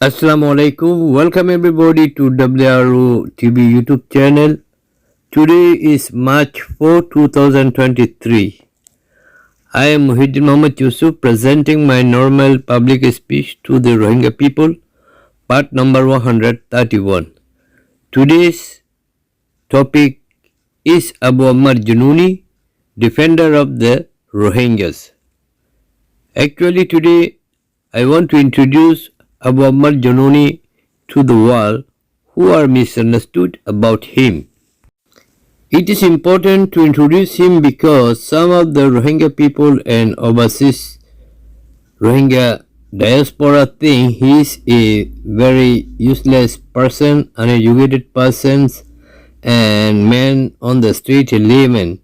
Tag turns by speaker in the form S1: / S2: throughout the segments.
S1: Assalamu alaikum. Welcome everybody to WRO TV YouTube channel. Today is March 4, 2023. I am Muhyiddin Mohammed Yusuf presenting my normal public speech to the Rohingya people, part number 131. Today's topic is Abu Ammar Jununi, defender of the Rohingyas. Actually today I want to introduce Abu Ammar Jununi to the world who are misunderstood about him. It is important to introduce him because some of the Rohingya people and overseas Rohingya diaspora think he is a very useless person, uneducated person and man on the street, a layman.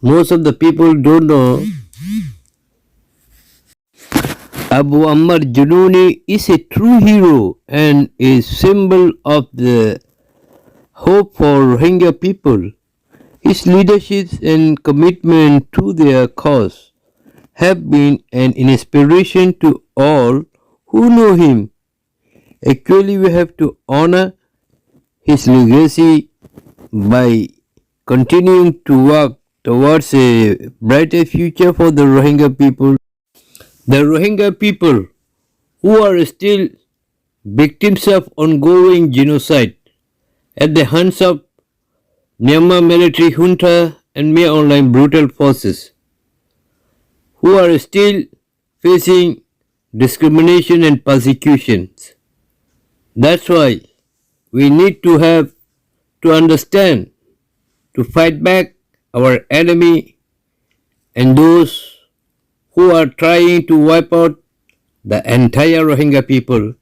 S1: Most of the people don't know Abu Ammar Jununi is a true hero and a symbol of the hope for Rohingya people. His leadership and commitment to their cause have been an inspiration to all who know him. Actually, we have to honor his legacy by continuing to work towards a brighter future for the Rohingya people. The Rohingya people who are still victims of ongoing genocide at the hands of Myanmar military junta and Myanmar brutal forces, who are still facing discrimination and persecutions. That's why we need to have to understand, to fight back our enemy and those who are trying to wipe out the entire Rohingya people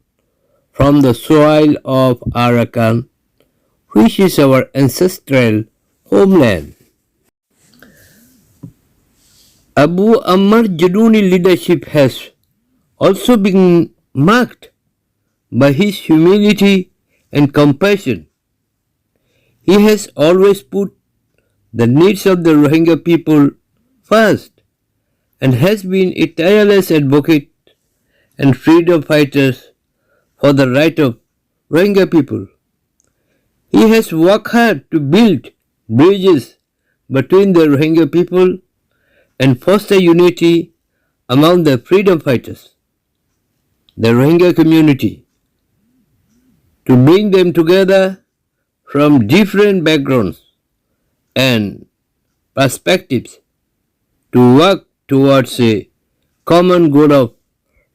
S1: from the soil of Arakan, which is our ancestral homeland. Abu Ammar Jununi leadership has also been marked by his humility and compassion. He has always put the needs of the Rohingya people first and has been a tireless advocate and freedom fighter for the right of Rohingya people. He has worked hard to build bridges between the Rohingya people and foster unity among the freedom fighters, the Rohingya community, to bring them together from different backgrounds and perspectives to work towards a common goal of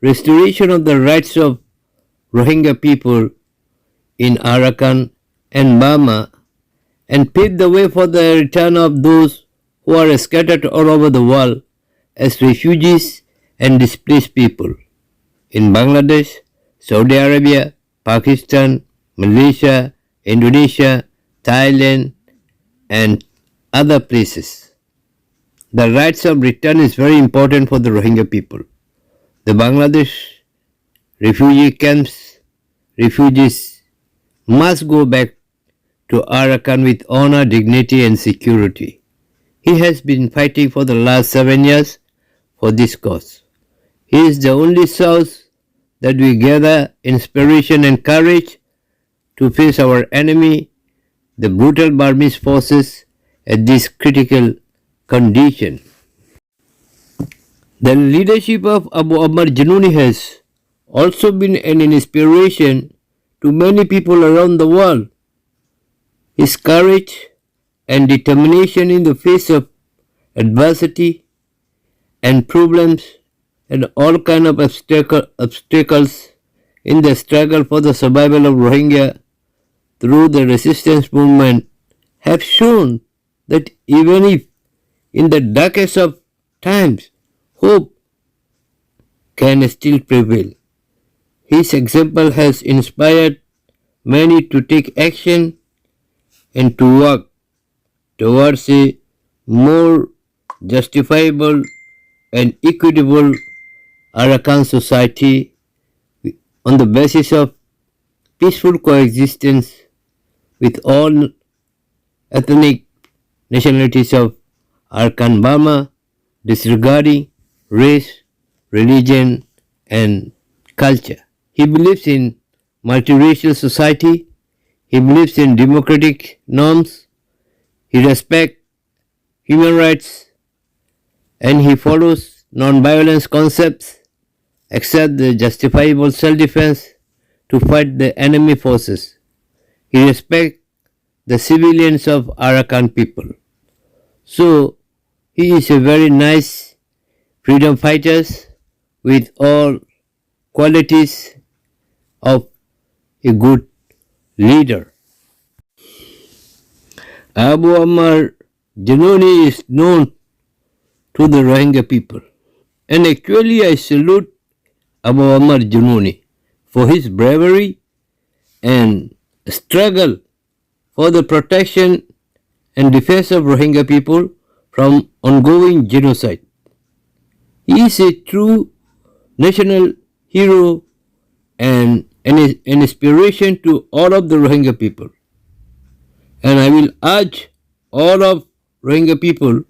S1: restoration of the rights of Rohingya people in Arakan and Burma and pave the way for the return of those who are scattered all over the world as refugees and displaced people in Bangladesh, Saudi Arabia, Pakistan, Malaysia, Indonesia, Thailand and other places. The rights of return is very important for the Rohingya people. The Bangladesh refugee camps, refugees must go back to Arakan with honor, dignity and security. He has been fighting for the last 7 years for this cause. He is the only source that we gather inspiration and courage to face our enemy, the brutal Burmese forces, at this critical condition. The leadership of Abu Ammar Jununi has also been an inspiration to many people around the world. His courage and determination in the face of adversity and problems and all kinds of obstacles in the struggle for the survival of Rohingya through the resistance movement have shown that even if in the darkest of times hope can still prevail. His example has inspired many to take action and to work towards a more justifiable and equitable Arakan society on the basis of peaceful coexistence with all ethnic nationalities of Arakan Burma, disregarding race, religion and culture. He believes in multiracial society. He believes in democratic norms. He respects human rights and he follows non-violence concepts except the justifiable self-defense to fight the enemy forces. He respects the civilians of Arakan people. So he is a very nice freedom fighter with all qualities of a good leader. Abu Ammar Jununi is known to the Rohingya people. And actually I salute Abu Ammar Jununi for his bravery and struggle for the protection and defense of Rohingya people from ongoing genocide. He is a true national hero and an inspiration to all of the Rohingya people. And I will urge all of Rohingya people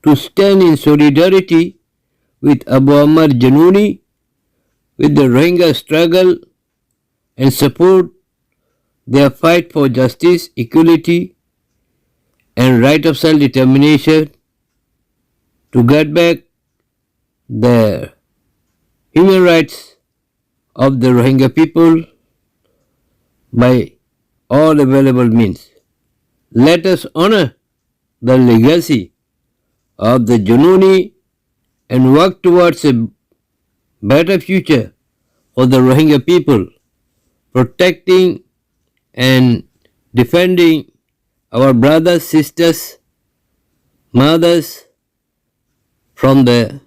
S1: to stand in solidarity with Abu Ammar Jununi with the Rohingya struggle and support their fight for justice, equality, and right of self-determination to get back the human rights of the Rohingya people by all available means. Let us honor the legacy of the Jununi and work towards a better future for the Rohingya people, protecting and defending our brothers, sisters, mothers from the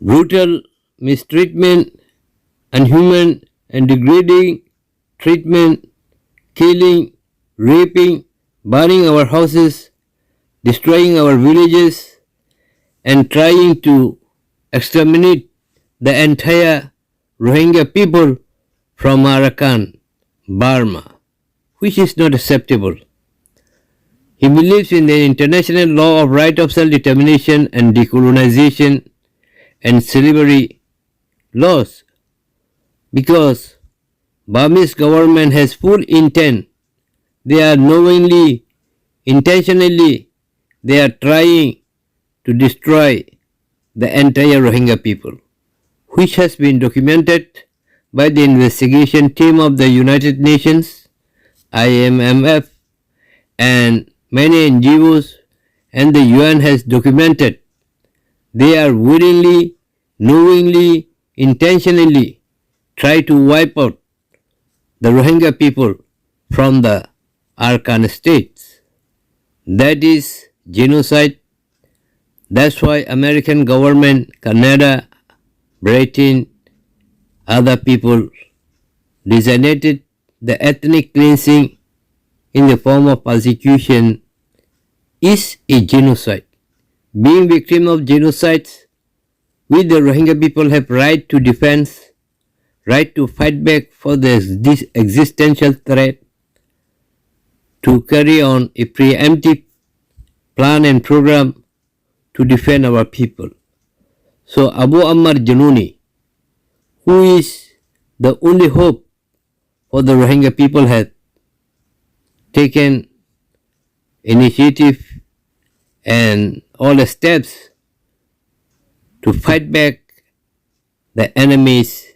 S1: brutal mistreatment, inhuman and degrading treatment, killing, raping, burning our houses, destroying our villages, and trying to exterminate the entire Rohingya people from Arakan, Burma, which is not acceptable. He believes in the international law of right of self-determination and decolonization and slavery laws because Burmese government has full intent. They are knowingly, intentionally, they are trying to destroy the entire Rohingya people, which has been documented by the investigation team of the United Nations, IMF, and many NGOs, and the UN has documented. They are willingly, knowingly, intentionally try to wipe out the Rohingya people from the Arakan states. That is genocide. That's why American government, Canada, Britain, other people designated the ethnic cleansing in the form of persecution is a genocide. Being victim of genocides, we the Rohingya people have right to defense, right to fight back for this existential threat, to carry on a preemptive plan and program to defend our people. So Abu Ammar Jununi, who is the only hope for the Rohingya people, has taken initiative and all the steps to fight back the enemies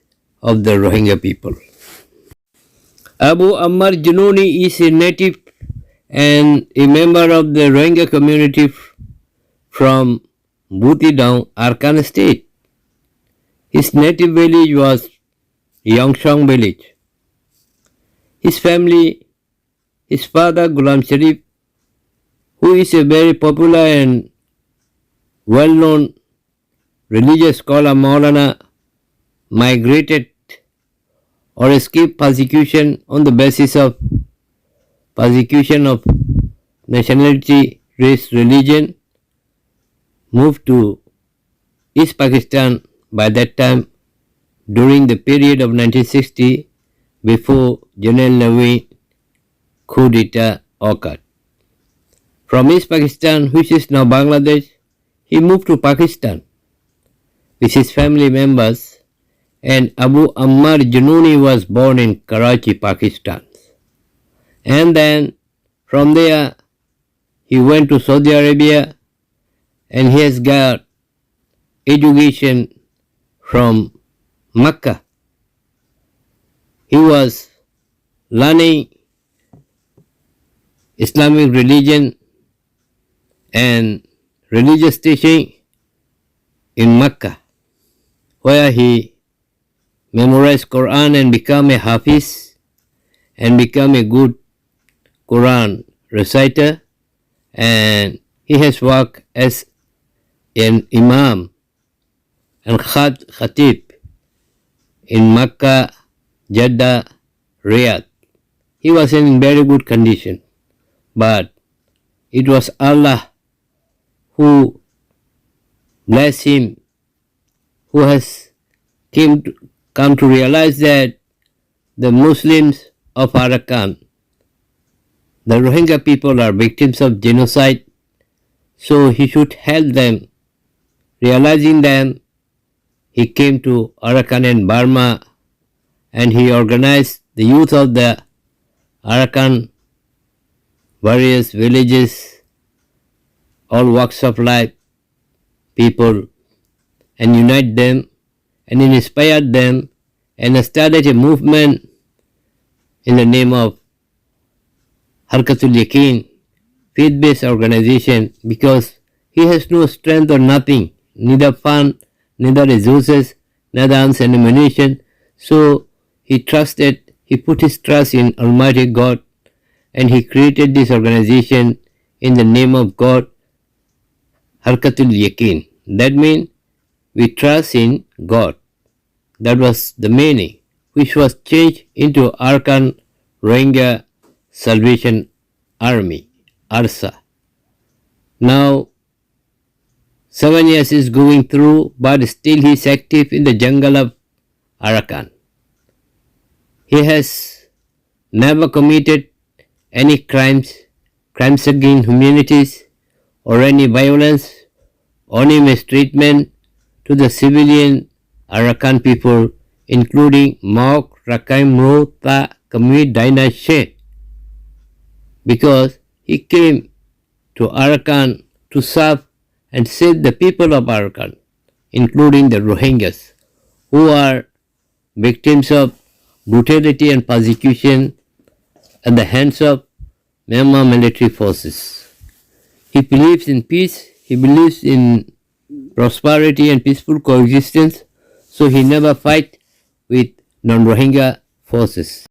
S1: of the Rohingya people. Abu Ammar Jununi is a native and a member of the Rohingya community from Butidang, Arakan state. His native village was Yongshong village. His family, his father Ghulam Sharif, who is a very popular and well-known religious scholar Maulana, migrated or escaped persecution on the basis of persecution of nationality, race, religion, moved to East Pakistan by that time during the period of 1960 before General Nawi coup d'etat occurred. From East Pakistan, which is now Bangladesh, he moved to Pakistan with his family members and Abu Ammar Jununi was born in Karachi, Pakistan. And then from there he went to Saudi Arabia and he has got education from Mecca. He was learning Islamic religion and religious teaching in Mecca, where he memorized Quran and become a Hafiz and become a good Quran reciter, and he has worked as an Imam and Khatib in Mecca, Jeddah, Riyadh. He was in very good condition, but it was Allah who blessed him, who has come to realize that the Muslims of Arakan, the Rohingya people, are victims of genocide, so he should help them. Realizing them, he came to Arakan and Burma and he organized the youth of the Arakan, various villages, all walks of life, people, and unite them and inspired them and started a movement in the name of Harkatul Yaqeen, faith-based organization, because he has no strength or nothing, neither fund, neither resources, neither arms and ammunition. So he put his trust in Almighty God, and he created this organization in the name of God, Harkatul Yaqeen. That means we trust in God. That was the meaning, which was changed into Arakan Rohingya Salvation Army, Arsa. Now 7 years is going through, but still he is active in the jungle of Arakan. He has never committed any crimes against humanities, or any violence, or any mistreatment to the civilian Arakan people, including Maok, Rakhine, Mro, Ta, Khmer, Daina, She, because he came to Arakan to serve and save the people of Arakan, including the Rohingyas, who are victims of brutality and persecution at the hands of Myanmar military forces. He believes in peace, he believes in prosperity and peaceful coexistence, so he never fight with non-Rohingya forces.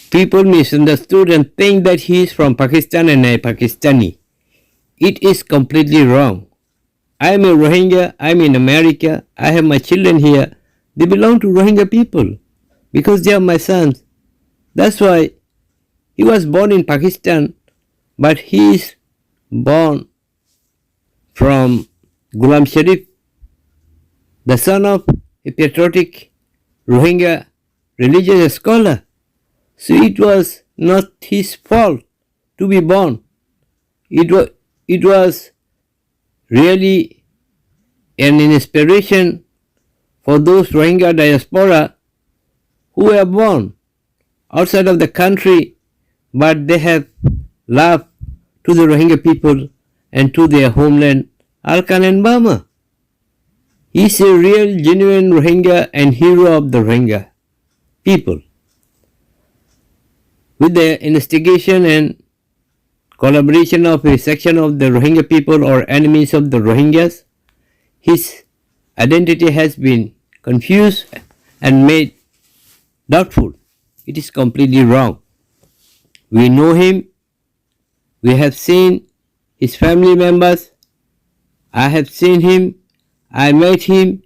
S1: People misunderstood and think that he is from Pakistan and a Pakistani. It is completely wrong. I am a Rohingya, I am in America, I have my children here. They belong to Rohingya people because they are my sons. That's why he was born in Pakistan, but he is born from Ghulam Sharif, the son of a patriotic Rohingya religious scholar. So it was not his fault to be born. It was really an inspiration for those Rohingya diaspora who were born outside of the country, but they have love to the Rohingya people and to their homeland, Arakan and Burma. He is a real, genuine Rohingya and hero of the Rohingya people. With the instigation and collaboration of a section of the Rohingya people or enemies of the Rohingyas, his identity has been confused and made doubtful. It is completely wrong. We know him. We have seen his family members. I have seen him. I met him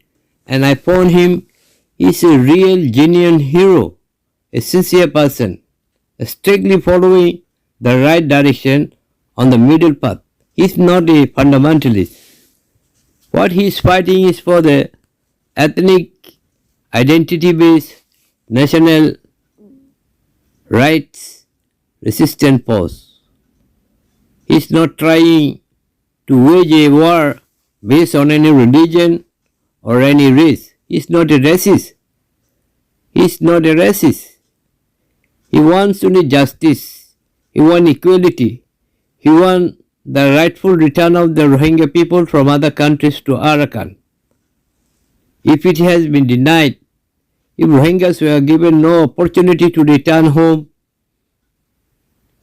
S1: and I found him. He is a real, genuine hero, a sincere person, strictly following the right direction on the middle path. He is not a fundamentalist. What he is fighting is for the ethnic, identity-based, national rights resistant force. He is not trying to wage a war based on any religion or any race. He is not a racist. He is not a racist. He wants only justice. He wants equality. He wants the rightful return of the Rohingya people from other countries to Arakan. If it has been denied, if Rohingyas were given no opportunity to return home,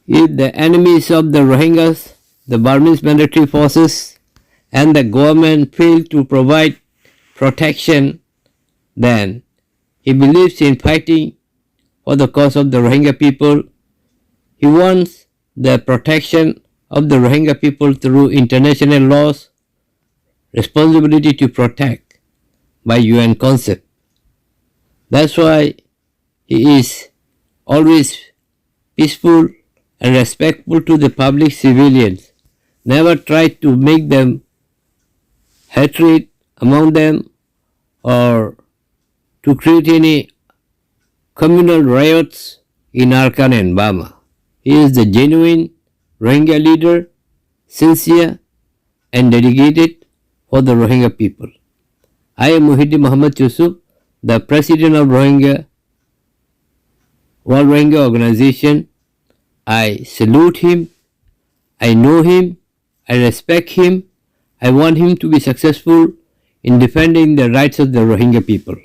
S1: if the enemies of the Rohingyas, the Burmese military forces, and the government fail to provide protection, then he believes in fighting for the cause of the Rohingya people. He wants the protection of the Rohingya people through international laws, responsibility to protect by UN concept. That's why he is always peaceful and respectful to the public civilians. Never tried to make them hatred among them or to create any communal riots in Arakan and Burma. He is the genuine Rohingya leader, sincere and dedicated for the Rohingya people. I am Muhyiddin Muhammad Yusuf, the president of Rohingya World Rohingya Organization. I salute him, I know him, I respect him, I want him to be successful in defending the rights of the Rohingya people.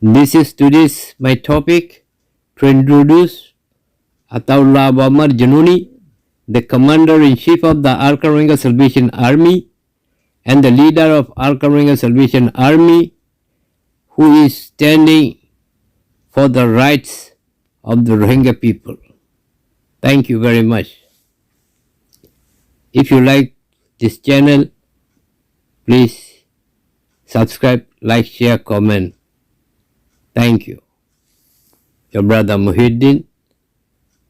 S1: This is today's my topic to introduce Ataullah Ammar Jununi, the Commander-in-Chief of the Arsa Rohingya Salvation Army and the leader of Arsa Rohingya Salvation Army, who is standing for the rights of the Rohingya people. Thank you very much. If you like this channel, please subscribe, like, share, comment. Thank you. Your brother Muhyiddin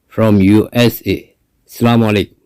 S1: from USA. Assalamu alaikum.